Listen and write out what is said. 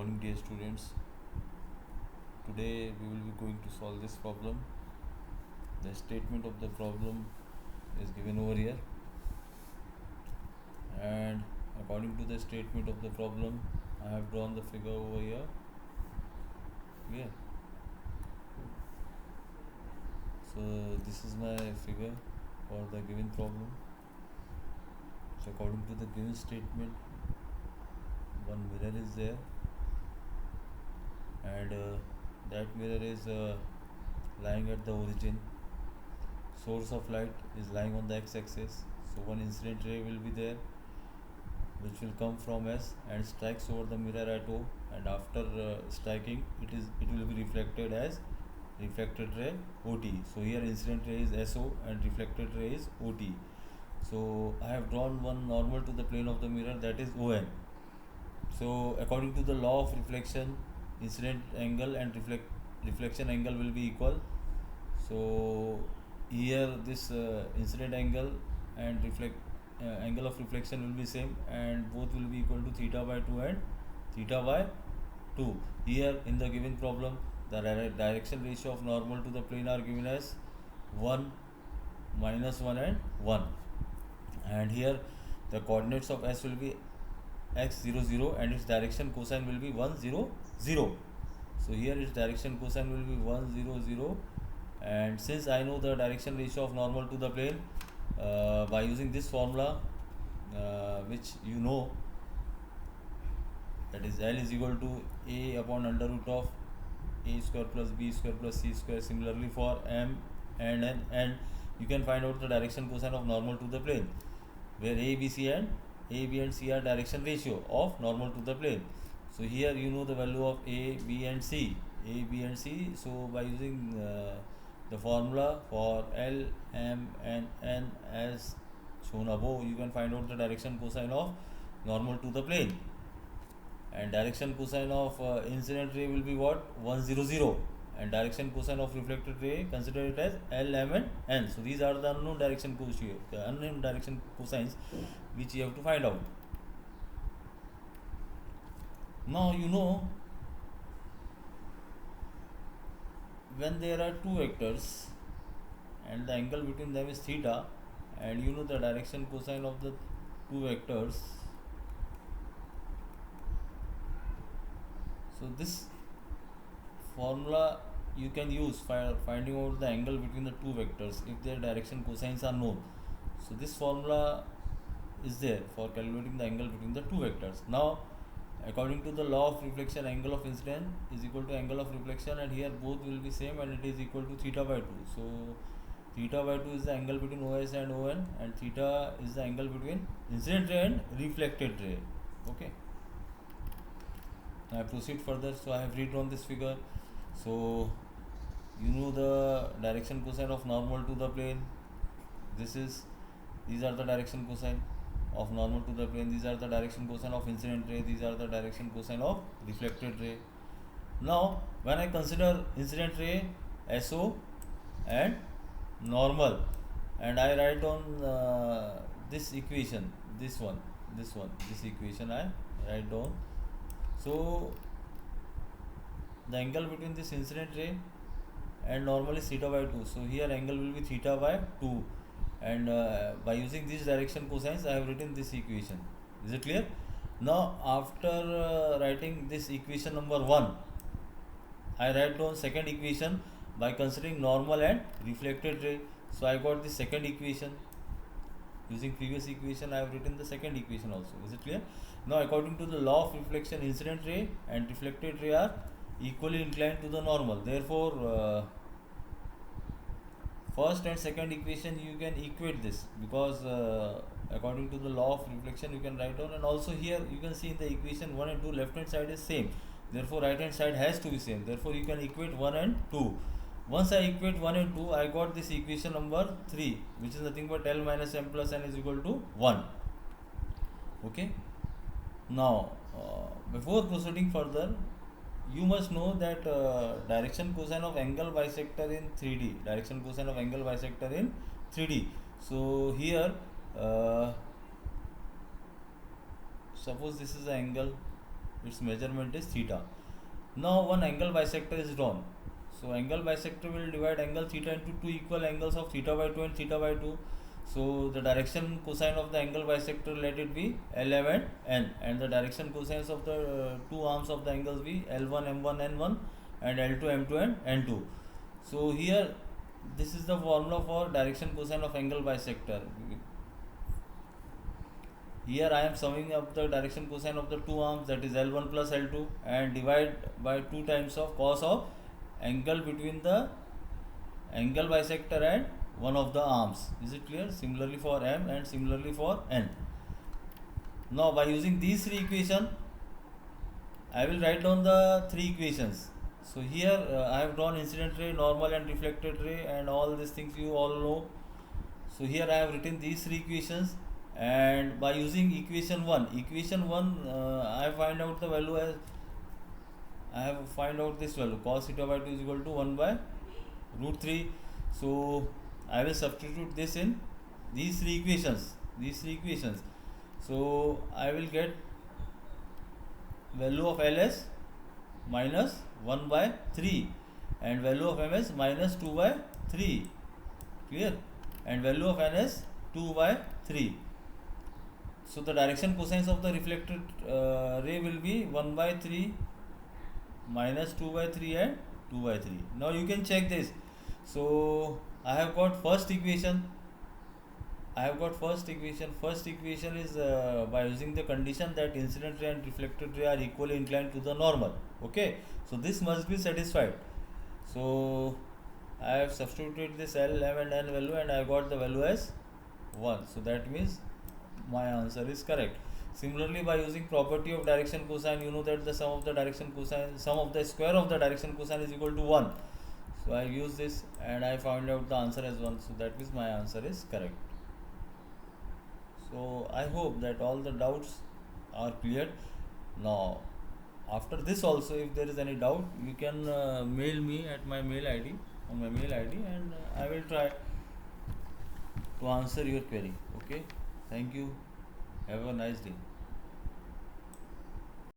morning, dear students. Today we will be going to solve this problem. The statement of the problem is given over here, and according to the statement of the problem, I have drawn the figure over here. Yeah. So this is my figure for the given problem. So according to the given statement, one mirror is there, and that mirror is lying at the origin. Source of light is lying on the x-axis, so one incident ray will be there which will come from S and strikes over the mirror at O, and after striking it will be reflected as reflected ray OT. So here incident ray is SO and reflected ray is OT. So I have drawn one normal to the plane of the mirror, that is ON. So according to the law of reflection, incident angle and reflection angle will be equal. So here this incident angle and angle of reflection will be same, and both will be equal to theta by 2 and theta by 2. Here in the given problem, the direction ratio of normal to the plane are given as 1, -1 and 1, and here the coordinates of S will be x 0 0 and its direction cosine will be 1 0 0. So here its direction cosine will be 1 0 0, and since I know the direction ratio of normal to the plane by using this formula, which you know, that is L is equal to A upon under root of A square plus B square plus C square. Similarly for M and N, and you can find out the direction cosine of normal to the plane, where A, B, and C are direction ratio of normal to the plane. So here you know the value of A, B and C. So by using the formula for L, M and N as shown above, you can find out the direction cosine of normal to the plane. And direction cosine of incident ray will be what? 1 0 0. And direction cosine of reflected ray, consider it as L, M and N. So these are the unknown direction cosines which you have to find out. Now you know, when there are two vectors and the angle between them is theta, and you know the direction cosine of the two vectors, so this formula you can use for finding out the angle between the two vectors if their direction cosines are known. So this formula is there for calculating the angle between the two vectors. Now according to the law of reflection, angle of incident is equal to angle of reflection, and here both will be same, and it is equal to theta by 2. So theta by 2 is the angle between OS and ON, and theta is the angle between incident ray and reflected ray. Okay. Now I proceed further. So I have redrawn this figure. So you know the direction cosine of normal to the plane. These are the direction cosine of normal to the plane. These are the direction cosine of incident ray. These are the direction cosine of reflected ray. Now when I consider incident ray, SO and normal, and I write on this equation, this equation I write down. So the angle between this incident ray and normal is theta by 2. So here angle will be theta by 2, and by using these direction cosines I have written this equation. Is it clear? Now after writing this equation number 1, I write down second equation by considering normal and reflected ray. So I got the second equation. Using previous equation I have written the second equation also. Is it clear? Now according to the law of reflection, incident ray and reflected ray are equally inclined to the normal. Therefore first and second equation you can equate this, because according to the law of reflection you can write down, and also here you can see in the equation 1 and 2 left hand side is same, therefore right hand side has to be same. Therefore you can equate 1 and 2. Once I equate 1 and 2, I got this equation number 3, which is nothing but L minus M plus N is equal to 1. Okay. Now before proceeding further, you must know that direction cosine of angle bisector in 3D. Direction cosine of angle bisector in 3D. So here suppose this is the angle its measurement is theta. Now one angle bisector is drawn. So angle bisector will divide angle theta into two equal angles of theta by 2 and theta by 2. So the direction cosine of the angle bisector, let it be L and N, and the direction cosines of the two arms of the angles be L1 M1 N1 and L2 M2 and N2. So here this is the formula for direction cosine of angle bisector. Here I am summing up the direction cosine of the two arms, that is L1 plus L2, and divide by 2 times of cos of angle between the angle bisector and one of the arms. Is it clear? Similarly for M and similarly for N. Now by using these three equations, I will write down the three equations. So here I have drawn incident ray, normal and reflected ray, and all these things you all know. So here I have written these three equations, and by using equation 1, I find out the value as, I have find out this value, cos theta by 2 is equal to 1 by root 3. So I will substitute this in these three equations. So I will get value of Ls minus 1 by 3 and value of Ms minus 2 by 3, clear, and value of Ns 2 by 3. So the direction cosines of the reflected ray will be 1 by 3 minus 2 by 3 and 2 by 3. Now you can check this. So I have got first equation. First equation is by using the condition that incident ray and reflected ray are equally inclined to the normal. Okay, so this must be satisfied. So I have substituted this L, M and N value, and I got the value as 1. So that means my answer is correct. Similarly, by using property of direction cosine, you know that the sum of the square of the direction cosine is equal to 1. So I use this and I found out the answer as 1. So that means my answer is correct. So I hope that all the doubts are cleared. Now after this also, if there is any doubt, you can mail me at my mail ID, and I will try to answer your query. Okay, thank you, have a nice day.